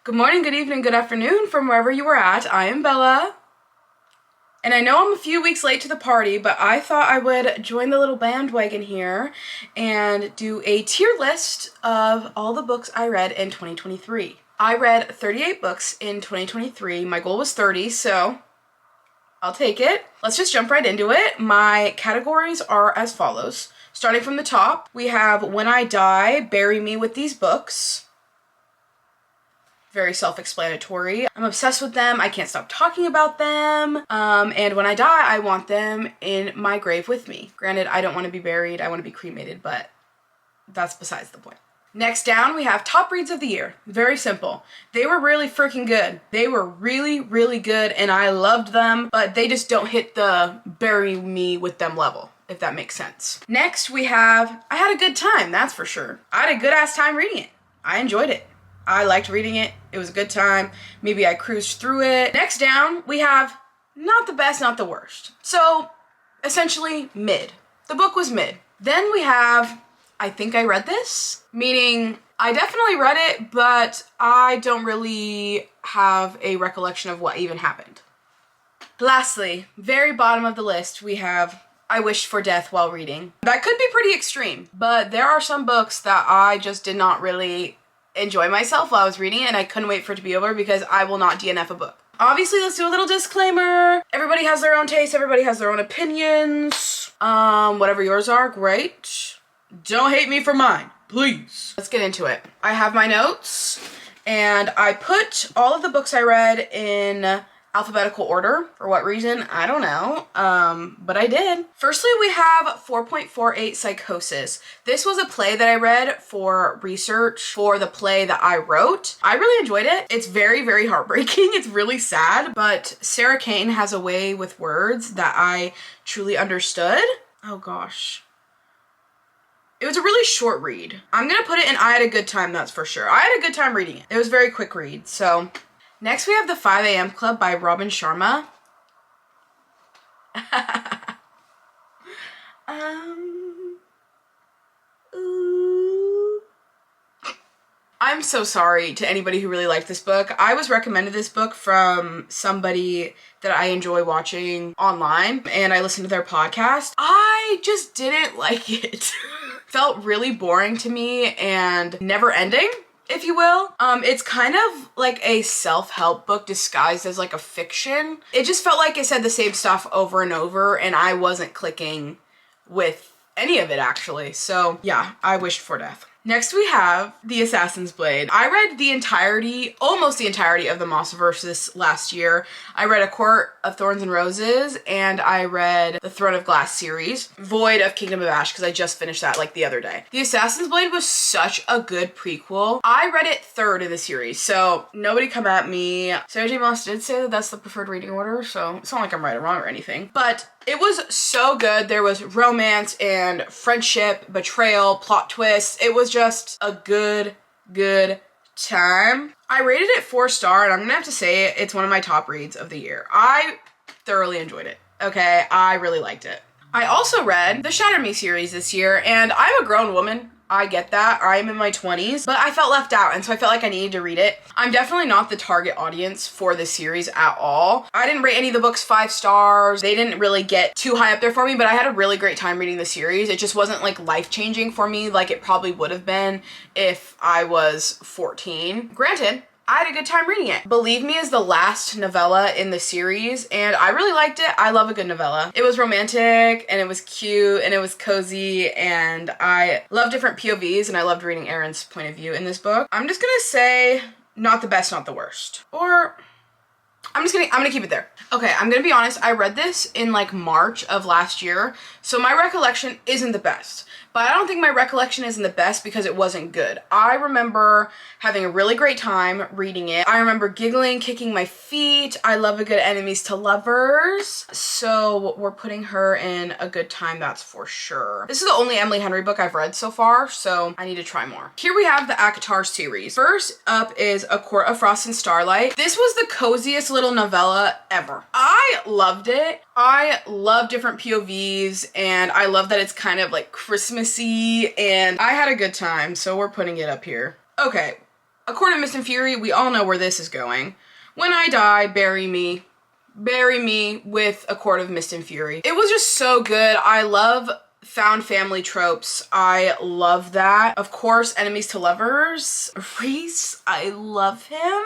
Good morning, good evening, good afternoon from wherever you are at. I am Bella. And I know I'm a few weeks late to the party, but I thought I would join the little bandwagon here and do a tier list of all the books I read in 2023. I read 38 books in 2023. My goal was 30, so I'll take it. Let's just jump right into it. My categories are as follows. Starting from the top, we have When I Die, Bury Me with These Books. Very self-explanatory. I'm obsessed with them. I can't stop talking about them. And when I die, I want them in my grave with me. Granted, I don't want to be buried. I want to be cremated, but that's besides the point. Next down, we have Top Reads of the Year. Very simple. They were really freaking good. They were really, really good, and I loved them, but they just don't hit the bury me with them level, if that makes sense. Next, we have I Had a Good Time, that's for sure. I had a good-ass time reading it. I enjoyed it. I liked reading it. It was a good time. Maybe I cruised through it. Next down, we have Not the Best, Not the Worst. So, essentially, mid. The book was mid. Then we have I Think I Read This, meaning I definitely read it, but I don't really have a recollection of what even happened. Lastly, very bottom of the list, we have I Wished for Death While Reading. That could be pretty extreme, but there are some books that I just did not really enjoy myself while I was reading it, and I couldn't wait for it to be over because I will not DNF a book. Obviously, let's do a little disclaimer. Everybody has their own taste, everybody has their own opinions. Whatever yours are, great. Don't hate me for mine, please. Let's get into it. I have my notes, and I put all of the books I read in alphabetical order. For what reason? I don't know, but I did. Firstly, we have 4.48 Psychosis. This was a play that I read for research for the play that I wrote. I really enjoyed it. It's very, very heartbreaking. It's really sad, but Sarah Kane has a way with words that I truly understood. Oh gosh. It was a really short read. I'm gonna put it in I Had a Good Time, that's for sure. I had a good time reading it. It was a very quick read, so. Next, we have The 5 a.m. Club by Robin Sharma. I'm so sorry to anybody who really liked this book. I was recommended this book from somebody that I enjoy watching online, and I listened to their podcast. I just didn't like it. Felt really boring to me and never ending, if you will. It's kind of like a self-help book disguised as like a fiction. It just felt like it said the same stuff over and over, and I wasn't clicking with any of it actually. So yeah, I wished for death. Next we have The Assassin's Blade. I read the entirety, almost the entirety of the Mossverse this last year. I read A Court of Thorns and Roses, and I read the Throne of Glass series, void of Kingdom of Ash, because I just finished that like the other day. The Assassin's Blade was such a good prequel. I read it third in the series, so nobody come at me. Sarah J. Maas did say that that's the preferred reading order, so it's not like I'm right or wrong or anything. But it was so good. There was romance and friendship, betrayal, plot twists. It was just a good time. I rated it 4-star, and I'm gonna have to say it's one of my top reads of the year. I thoroughly enjoyed it. Okay, I really liked it. I also read the Shatter Me series this year, and I'm a grown woman. I get that. I'm in my 20s, but I felt left out, and so I felt like I needed to read it. I'm definitely not the target audience for this series at all. I didn't rate any of the books 5 stars. They didn't really get too high up there for me, but I had a really great time reading the series. It just wasn't like life-changing for me like it probably would have been if I was 14. Granted, I had a good time reading it. Believe Me is the last novella in the series, and I really liked it. I love a good novella. It was romantic, and it was cute, and it was cozy, and I love different POVs, and I loved reading Erin's point of view in this book. I'm just gonna say not the best, not the worst. Or I'm gonna keep it there. Okay, I'm gonna be honest, I read this in like March of last year, so my recollection isn't the best. But I don't think my recollection isn't the best because it wasn't good. I remember having a really great time reading it. I remember giggling, kicking my feet. I love a good enemies to lovers. So we're putting her in a good time, that's for sure. This is the only Emily Henry book I've read so far, so I need to try more. Here we have the ACOTAR series. First up is A Court of Frost and Starlight. This was the coziest little novella ever. I loved it. I love different POVs, and I love that it's kind of like Christmassy, and I had a good time, so we're putting it up here. Okay, A Court of Mist and Fury, we all know where this is going. When I die, bury me. Bury me with A Court of Mist and Fury. It was just so good. I love found family tropes. I love that. Of course, enemies to lovers. Reese, I love him.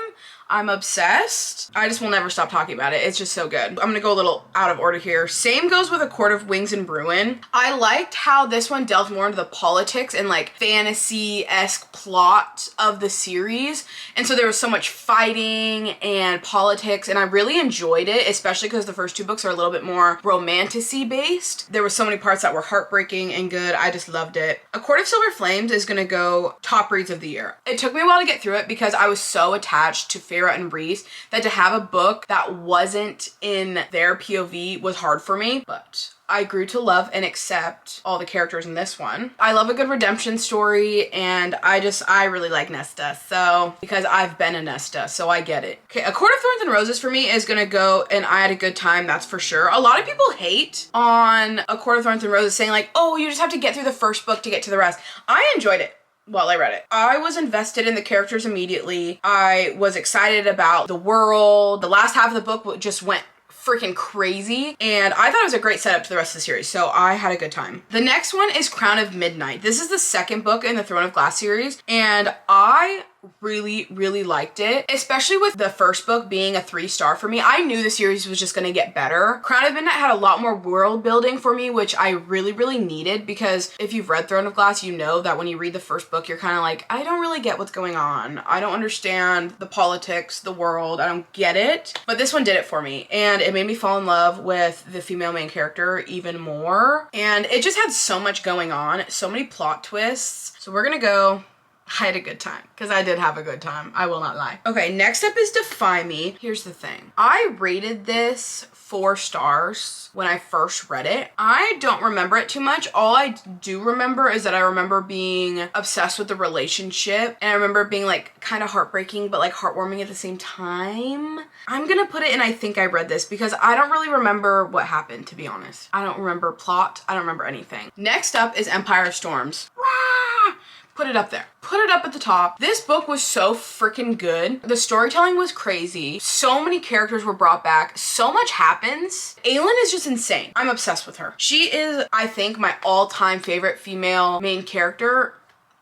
I'm obsessed. I just will never stop talking about it. It's just so good. I'm gonna go a little out of order here. Same goes with A Court of Wings and Ruin. I liked how this one delved more into the politics and like fantasy-esque plot of the series. And so there was so much fighting and politics, and I really enjoyed it, especially because the first two books are a little bit more romantasy based. There were so many parts that were heartbreaking and good. I just loved it. A Court of Silver Flames is gonna go top reads of the year. It took me a while to get through it because I was so attached to Feyre and Reese that to have a book that wasn't in their POV was hard for me, but I grew to love and accept all the characters in this one. I love a good redemption story, and I really like Nesta, so because I've been a Nesta, so I get it. Okay, A Court of Thorns and Roses for me is gonna go, and I had a good time, that's for sure. A lot of people hate on A Court of Thorns and Roses, saying like, oh, you just have to get through the first book to get to the rest. I enjoyed it while I read it. I was invested in the characters immediately. I was excited about the world. The last half of the book just went freaking crazy, and I thought it was a great setup to the rest of the series, so I had a good time. The next one is Crown of Midnight. This is the second book in the Throne of Glass series, and I really liked it, especially with the first book being a 3-star for me. I knew the series was just gonna get better. Crown of Midnight had a lot more world building for me, which I really needed, because if you've read Throne of Glass, you know that when you read the first book, you're kind of like, I don't really get what's going on. I don't understand the politics, the world, I don't get it. But this one did it for me, and it made me fall in love with the female main character even more. And it just had so much going on, so many plot twists. So we're gonna go, I had a good time, because I did have a good time. I will not lie. Okay, next up is Defy Me. Here's the thing. I rated this 4 stars when I first read it. I don't remember it too much. All I do remember is that I remember being obsessed with the relationship, and I remember it being like kind of heartbreaking but like heartwarming at the same time. I'm gonna put it in I think I read this, because I don't really remember what happened, to be honest. I don't remember plot. I don't remember anything. Next up is Empire of Storms. Rah! Put it up there. Put it up at the top. This book was so freaking good. The storytelling was crazy. So many characters were brought back. So much happens. Aelin is just insane. I'm obsessed with her. She is, I think, my all-time favorite female main character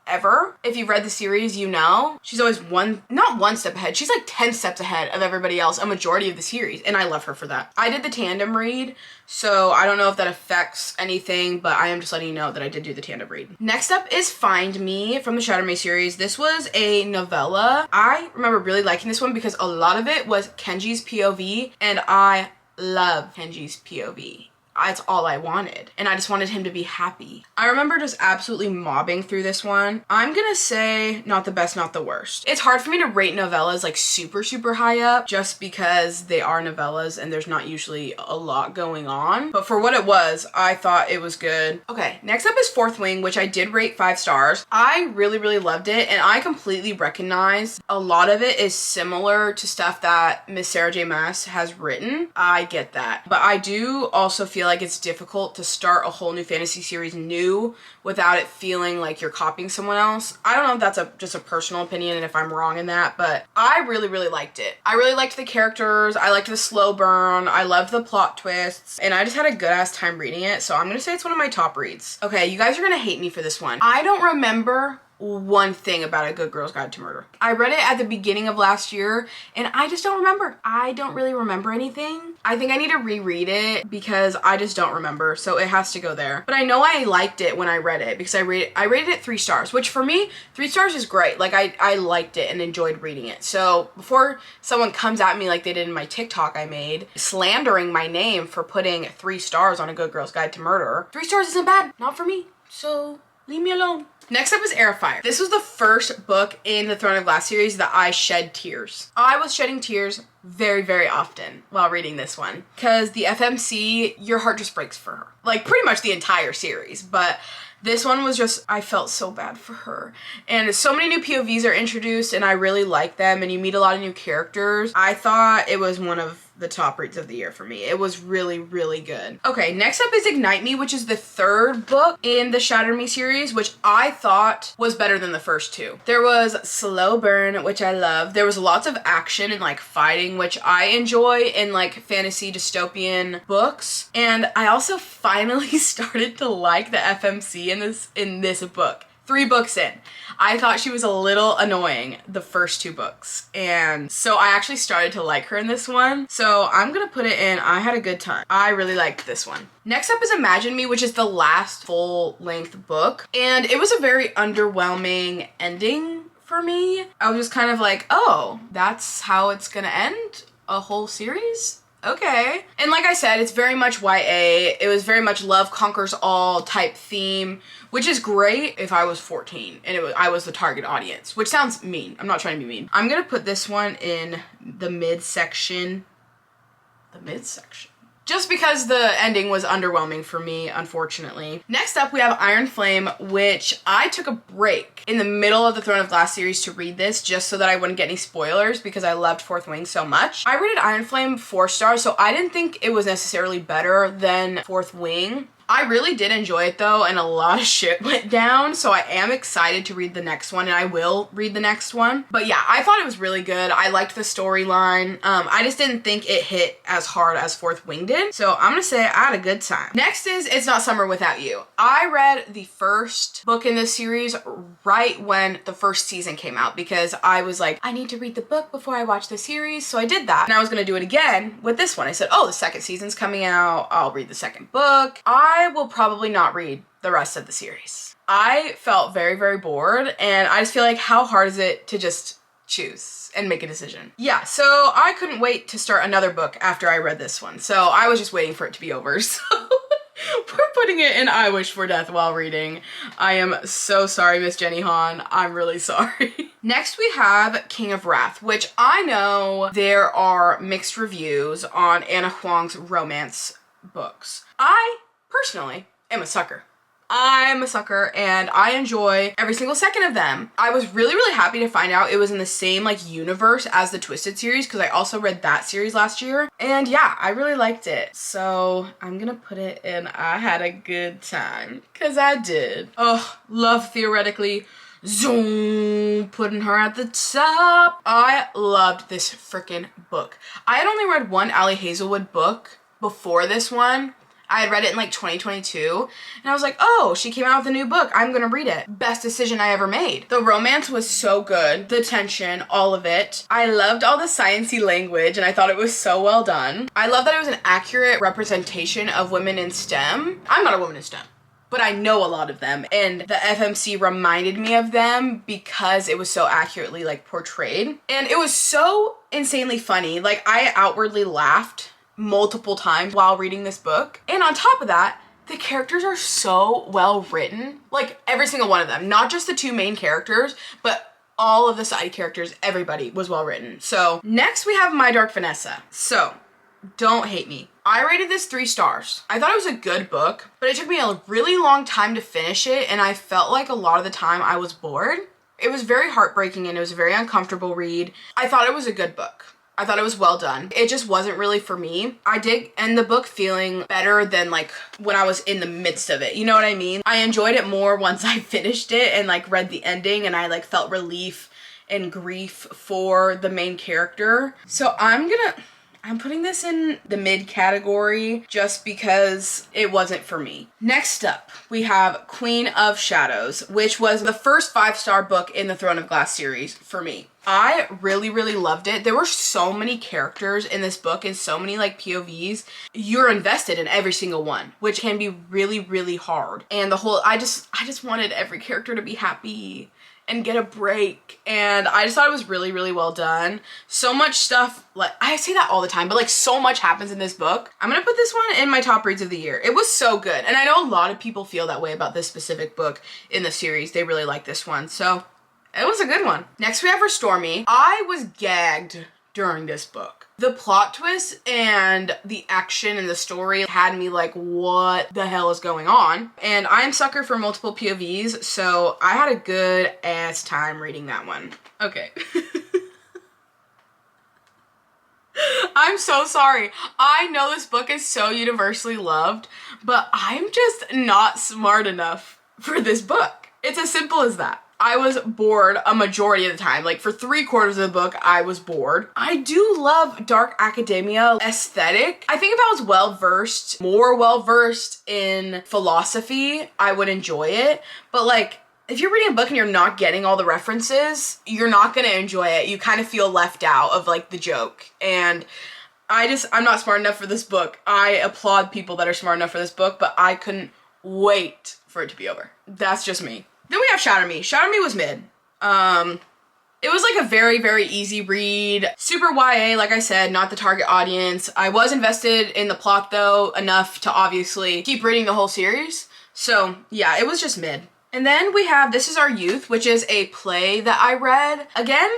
ever. If you've read the series, you know. She's always not one step ahead. She's like 10 steps ahead of everybody else, a majority of the series, and I love her for that. I did the tandem read, so I don't know if that affects anything, but I am just letting you know that I did do the tandem read. Next up is Find Me from the Shatter Me series. This was a novella. I remember really liking this one because a lot of it was Kenji's POV, and I love Kenji's POV. That's all I wanted, and I just wanted him to be happy. I remember just absolutely mobbing through this one. I'm gonna say not the best, not the worst. It's hard for me to rate novellas like super high up, just because they are novellas and there's not usually a lot going on. But for what it was, I thought it was good. Okay, next up is Fourth Wing, which I did rate 5 stars. I really loved it, and I completely recognize a lot of it is similar to stuff that Miss Sarah J. Maas has written. I get that, but I do also feel like it's difficult to start a whole new fantasy series new without it feeling like you're copying someone else. I don't know if that's just a personal opinion and if I'm wrong in that, but I really liked it. I really liked the characters. I liked the slow burn. I loved the plot twists, and I just had a good ass time reading it. So I'm gonna say it's one of my top reads. Okay, you guys are gonna hate me for this one. I don't remember one thing about A Good Girl's Guide to Murder. I read it at the beginning of last year, and I just don't remember. I don't really remember anything. I think I need to reread it because I just don't remember, so it has to go there. But I know I liked it when I read it because I rated it 3 stars, which for me, 3 stars is great. Like I liked it and enjoyed reading it. So before someone comes at me like they did in my TikTok I made, slandering my name for putting 3 stars on A Good Girl's Guide to Murder, 3 stars isn't bad, not for me. So leave me alone. Next up is Air of Fire. This was the first book in the Throne of Glass series that I shed tears. I was shedding tears very often while reading this one because the FMC, your heart just breaks for her. Like pretty much the entire series, but this one was just, I felt so bad for her. And so many new POVs are introduced and I really like them, and you meet a lot of new characters. I thought it was one of the top reads of the year for me. It was really, really good. Okay, next up is Ignite Me, which is the third book in the Shatter Me series, which I thought was better than the first two. There was Slow Burn, which I love. There was lots of action and like fighting, which I enjoy in like fantasy dystopian books. And I also finally started to like the FMC in this book. 3 books in. I thought she was a little annoying the first 2 books. And so I actually started to like her in this one. So I'm gonna put it in I had a good time. I really liked this one. Next up is Imagine Me, which is the last full-length book. And it was a very underwhelming ending for me. I was just kind of like, oh, that's how it's gonna end? A whole series? Okay. And like I said, it's very much YA. It was very much love conquers all type theme, which is great if I was 14 and I was the target audience, which sounds mean. I'm not trying to be mean. I'm gonna put this one in the midsection. The midsection. Just because the ending was underwhelming for me, unfortunately. Next up, we have Iron Flame, which I took a break in the middle of the Throne of Glass series to read this just so that I wouldn't get any spoilers because I loved Fourth Wing so much. I rated Iron Flame 4 stars, so I didn't think it was necessarily better than Fourth Wing. I really did enjoy it though, and a lot of shit went down, so I am excited to read the next one, and I will read the next one. But yeah, I thought it was really good. I liked the storyline. I just didn't think it hit as hard as Fourth Wing did, so I'm gonna say I had a good time. Next is It's Not Summer Without You. I read the first book in this series right when the first season came out because I was like, I need to read the book before I watch the series, so I did that. And I was gonna do it again with this one. I said, oh, the second season's coming out. I'll read the second book. I will probably not read the rest of the series. I felt very, very bored, and I just feel like how hard is it to just choose and make a decision? Yeah, so I couldn't wait to start another book after I read this one, so I was just waiting for it to be over, so we're putting it in I Wish for Death while reading. I am so sorry, Miss Jenny Han. I'm really sorry. Next we have King of Wrath, which I know there are mixed reviews on Anna Huang's romance books. I personally am a sucker. I'm a sucker and I enjoy every single second of them. I was really, really happy to find out it was in the same like universe as the Twisted series because I also read that series last year. And yeah, I really liked it. So I'm gonna put it in I had a good time because I did. Oh, love Theoretically. Zoom, putting her at the top. I loved this freaking book. I had only read one Allie Hazelwood book before this one. I had read it in like 2022 and I was like, oh, she came out with a new book. I'm gonna read it. Best decision I ever made. The romance was so good. The tension, all of it. I loved all the sciencey language and I thought it was so well done. I love that it was an accurate representation of women in STEM. I'm not a woman in STEM, but I know a lot of them, and the FMC reminded me of them because it was so accurately like portrayed. And it was so insanely funny. Like I outwardly laughed multiple times while reading this book. And on top of that, the characters are so well written. Like every single one of them, not just the 2 main characters, but all of the side characters, everybody was well written. So next we have My Dark Vanessa. So don't hate me. I rated this 3 stars. I thought it was a good book, but it took me a really long time to finish it, and I felt like a lot of the time I was bored. It was very heartbreaking and it was a very uncomfortable read. I thought it was a good book. I thought it was well done. It just wasn't really for me. I did end the book feeling better than like when I was in the midst of it. You know what I mean? I enjoyed it more once I finished it and like read the ending, and I like felt relief and grief for the main character. So I'm putting this in the mid category just because it wasn't for me. Next up, we have Queen of Shadows, which was the first 5-star book in the Throne of Glass series for me. I really, really loved it. There were so many characters in this book and so many like POVs. You're invested in every single one, which can be really, really hard. And I just wanted every character to be happy and get a break, and I just thought it was really, really well done. So much stuff, like I say that all the time, but like so much happens in this book. I'm gonna put this one in my top reads of the year. It was so good, and I know a lot of people feel that way about this specific book in the series. They really like this one, so it was a good one. Next we have Restore Me. I was gagged during this book. The plot twist and the action and the story had me like, what the hell is going on? And I'm a sucker for multiple POVs, so I had a good ass time reading that one. Okay. I'm so sorry. I know this book is so universally loved, but I'm just not smart enough for this book. It's as simple as that. I was bored a majority of the time. Like for 3/4 of the book, I was bored. I do love dark academia aesthetic. I think if I was more well-versed in philosophy, I would enjoy it. But like, if you're reading a book and you're not getting all the references, you're not gonna enjoy it. You kind of feel left out of like the joke. And I'm not smart enough for this book. I applaud people that are smart enough for this book, but I couldn't wait for it to be over. That's just me. Then we have Shatter Me. Shatter Me was mid. It was like a very, very easy read. Super YA, like I said, not the target audience. I was invested in the plot though, enough to obviously keep reading the whole series. So yeah, it was just mid. And then we have This Is Our Youth, which is a play that I read. Again,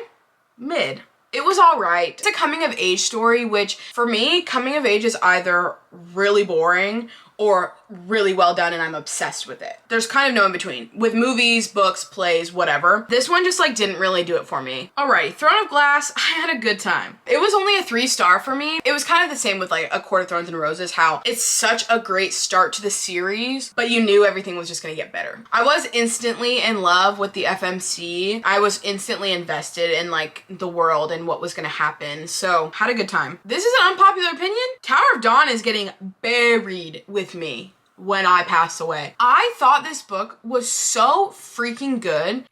mid. It was all right. It's a coming of age story, which for me, coming of age is either really boring or really well done and I'm obsessed with it. There's kind of no in between. With movies, books, plays, whatever. This one just like didn't really do it for me. Alrighty, Throne of Glass, I had a good time. It was only a 3-star for me. It was kind of the same with like A Court of Thorns and Roses, how it's such a great start to the series, but you knew everything was just gonna get better. I was instantly in love with the FMC. I was instantly invested in like the world and what was gonna happen, so had a good time. This is an unpopular opinion. Tower of Dawn is getting buried with me when I pass away. I thought this book was so freaking good.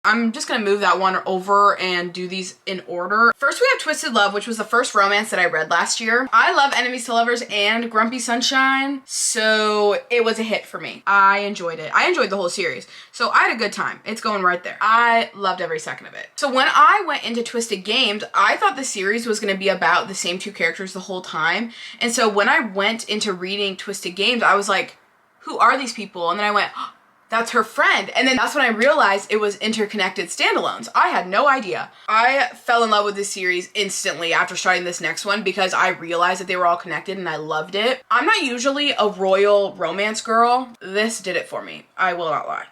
I'm just gonna move that one over and do these in order. First we have Twisted Love, which was the first romance that I read last year. I love Enemies to Lovers and Grumpy Sunshine, so it was a hit for me. I enjoyed it. I enjoyed the whole series, so I had a good time. It's going right there. I loved every second of it. So when I went into Twisted Games, I thought the series was gonna be about the same 2 characters the whole time, and so when I went into reading Twisted Games, I was like, who are these people? And then I went, that's her friend. And then that's when I realized it was interconnected standalones. I had no idea. I fell in love with this series instantly after starting this next one because I realized that they were all connected and I loved it. I'm not usually a royal romance girl. This did it for me. I will not lie.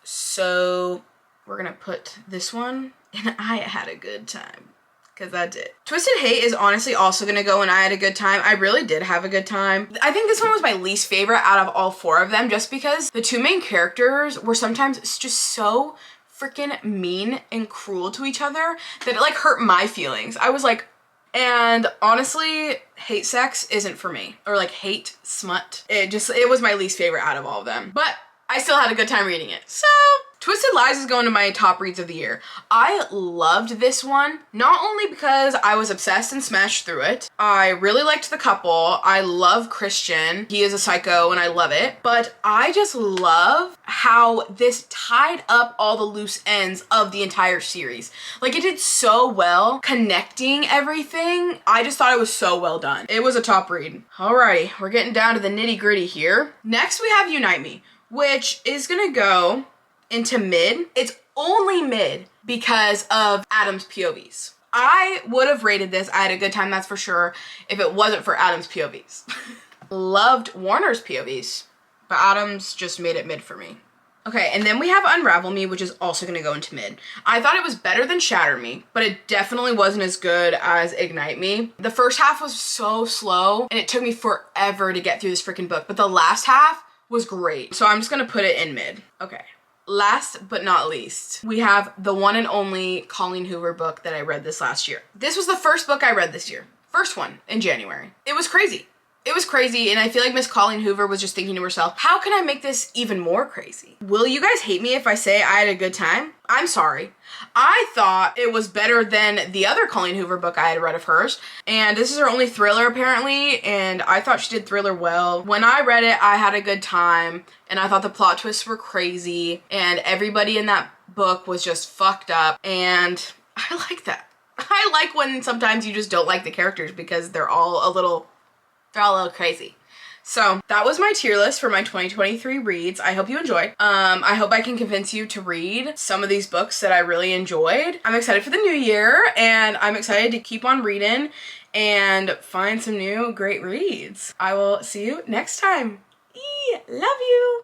So we're gonna put this one and I had a good time. Because I did. Twisted Hate is honestly also gonna go and I had a good time. I really did have a good time. I think this one was my least favorite out of all 4 of them just because the 2 main characters were sometimes just so freaking mean and cruel to each other that it like hurt my feelings. I was like, and honestly, hate sex isn't for me. Or like hate smut. It was my least favorite out of all of them. But I still had a good time reading it. So Twisted Lies is going to my top reads of the year. I loved this one, not only because I was obsessed and smashed through it. I really liked the couple. I love Christian. He is a psycho and I love it. But I just love how this tied up all the loose ends of the entire series. Like it did so well connecting everything. I just thought it was so well done. It was a top read. Alrighty, we're getting down to the nitty gritty here. Next we have Unite Me, which is gonna go into mid. It's only mid because of Adam's POVs. I would have rated this, I had a good time, that's for sure, if it wasn't for Adam's POVs. Loved Warner's POVs, but Adam's just made it mid for me. Okay, and then we have Unravel Me, which is also gonna go into mid. I thought it was better than Shatter Me, but it definitely wasn't as good as Ignite Me. The first half was so slow, and it took me forever to get through this freaking book, but the last half was great. So I'm just gonna put it in mid. Okay. Last but not least, we have the one and only Colleen Hoover book that I read this last year. This was the first book I read this year. First one in January. It was crazy. It was crazy, and I feel like Miss Colleen Hoover was just thinking to herself, how can I make this even more crazy? Will you guys hate me if I say I had a good time? I'm sorry. I thought it was better than the other Colleen Hoover book I had read of hers, and this is her only thriller apparently, and I thought she did thriller well. When I read it, I had a good time, and I thought the plot twists were crazy, and everybody in that book was just fucked up, and I like that. I like when sometimes you just don't like the characters because they're all a little crazy. So that was my tier list for my 2023 reads. I hope you enjoyed. I hope I can convince you to read some of these books that I really enjoyed. I'm excited for the new year and I'm excited to keep on reading and find some new great reads. I will see you next time. Love you.